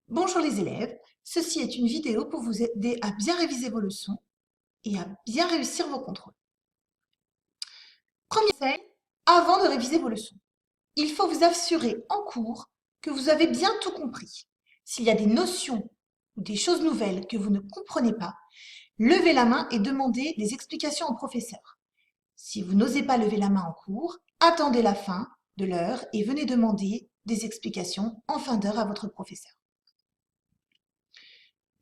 Bonjour les élèves, ceci est une vidéo pour vous aider à bien réviser vos leçons et à bien réussir vos contrôles. Premier conseil, avant de réviser vos leçons, il faut vous assurer en cours que vous avez bien tout compris. S'il y a des notions ou des choses nouvelles que vous ne comprenez pas, levez la main et demandez des explications au professeur. Si vous n'osez pas lever la main en cours, attendez la fin de l'heure et venez demander des explications en fin d'heure à votre professeur.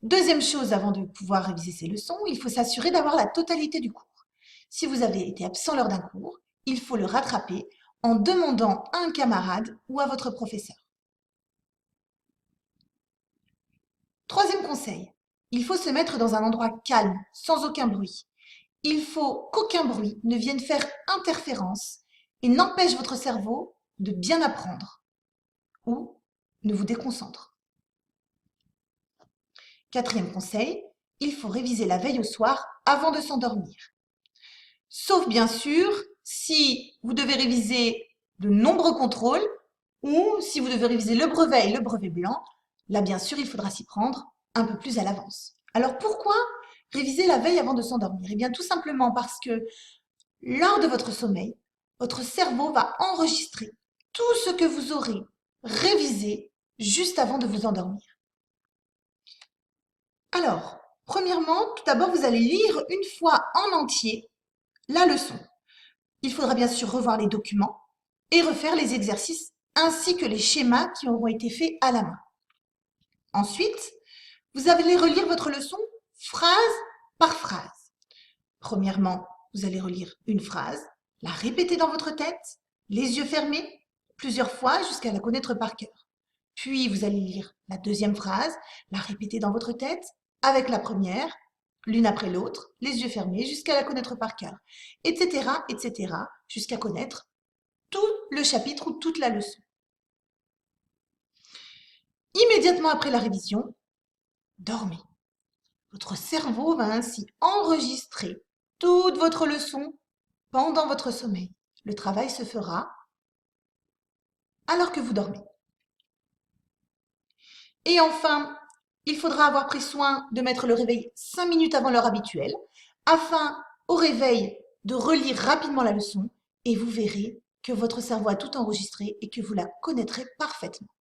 Deuxième chose, avant de pouvoir réviser ces leçons, il faut s'assurer d'avoir la totalité du cours. Si vous avez été absent lors d'un cours, il faut le rattraper en demandant à un camarade ou à votre professeur. Troisième conseil, il faut se mettre dans un endroit calme, sans aucun bruit. Il faut qu'aucun bruit ne vienne faire interférence et n'empêche votre cerveau de bien apprendre ou ne vous déconcentre. Quatrième conseil, il faut réviser la veille au soir avant de s'endormir. Sauf bien sûr si vous devez réviser de nombreux contrôles ou si vous devez réviser le brevet et le brevet blanc, là bien sûr il faudra s'y prendre un peu plus à l'avance. Alors pourquoi réviser la veille avant de s'endormir? Eh bien tout simplement parce que lors de votre sommeil, votre cerveau va enregistrer tout ce que vous aurez révisé juste avant de vous endormir. Alors, premièrement, tout d'abord, vous allez lire une fois en entier la leçon. Il faudra bien sûr revoir les documents et refaire les exercices ainsi que les schémas qui auront été faits à la main. Ensuite, vous allez relire votre leçon phrase par phrase. Premièrement, vous allez relire une phrase, la répéter dans votre tête, les yeux fermés, plusieurs fois jusqu'à la connaître par cœur. Puis, vous allez lire la deuxième phrase, la répéter dans votre tête avec la première, l'une après l'autre, les yeux fermés jusqu'à la connaître par cœur, etc., jusqu'à connaître tout le chapitre ou toute la leçon. Immédiatement après la révision, dormez. Votre cerveau va ainsi enregistrer toute votre leçon pendant votre sommeil. Le travail se fera alors que vous dormez. Et enfin, il faudra avoir pris soin de mettre le réveil 5 minutes avant l'heure habituelle, afin au réveil de relire rapidement la leçon et vous verrez que votre cerveau a tout enregistré et que vous la connaîtrez parfaitement.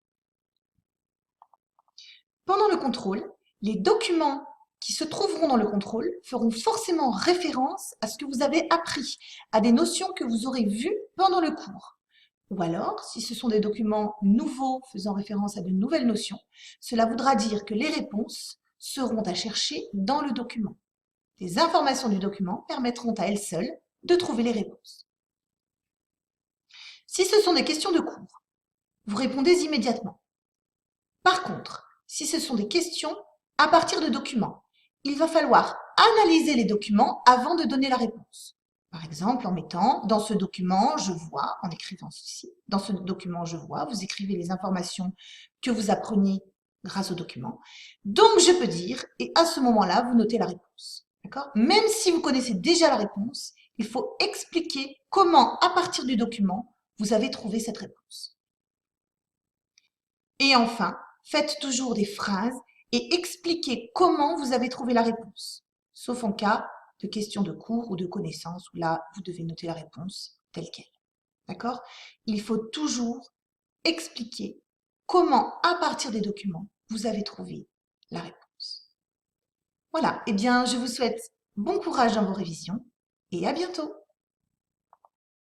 Pendant le contrôle, les documents qui se trouveront dans le contrôle feront forcément référence à ce que vous avez appris, à des notions que vous aurez vues pendant le cours. Ou alors, si ce sont des documents nouveaux faisant référence à de nouvelles notions, cela voudra dire que les réponses seront à chercher dans le document. Les informations du document permettront à elles seules de trouver les réponses. Si ce sont des questions de cours, vous répondez immédiatement. Par contre, si ce sont des questions à partir de documents, il va falloir analyser les documents avant de donner la réponse. Par exemple, en mettant dans ce document, je vois, en écrivant ceci, dans ce document, je vois, vous écrivez les informations que vous apprenez grâce au document. Donc, je peux dire, et à ce moment-là, vous notez la réponse. D'accord? Même si vous connaissez déjà la réponse, il faut expliquer comment, à partir du document, vous avez trouvé cette réponse. Et enfin, faites toujours des phrases et expliquez comment vous avez trouvé la réponse, sauf en cas de questions de cours ou de connaissances où là, vous devez noter la réponse telle qu'elle. D'accord? Il faut toujours expliquer comment, à partir des documents, vous avez trouvé la réponse. Voilà, eh bien, je vous souhaite bon courage dans vos révisions et à bientôt!